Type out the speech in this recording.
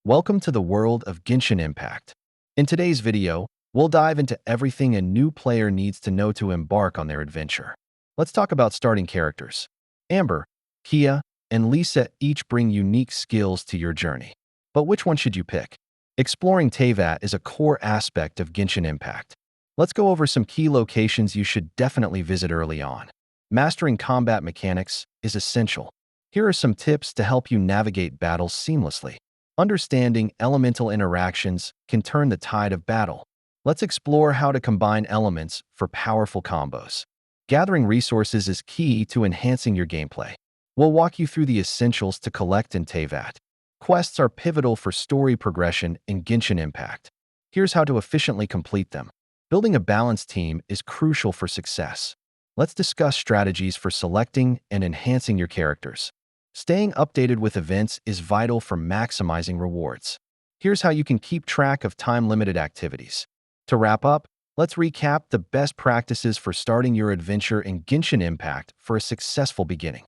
Welcome to the world of Genshin Impact. In today's video, we'll dive into everything a new player needs to know to embark on their adventure. Let's talk about starting characters. Amber, Kia, and Lisa each bring unique skills to your journey. But which one should you pick? Exploring Teyvat is a core aspect of Genshin Impact. Let's go over some key locations you should definitely visit early on. Mastering combat mechanics is essential. Here are some tips to help you navigate battles seamlessly. Understanding elemental interactions can turn the tide of battle. Let's explore how to combine elements for powerful combos. Gathering resources is key to enhancing your gameplay. We'll walk you through the essentials to collect in Teyvat. Quests are pivotal for story progression in Genshin Impact. Here's how to efficiently complete them. Building a balanced team is crucial for success. Let's discuss strategies for selecting and enhancing your characters. Staying updated with events is vital for maximizing rewards. Here's how you can keep track of time-limited activities. To wrap up, let's recap the best practices for starting your adventure in Genshin Impact for a successful beginning.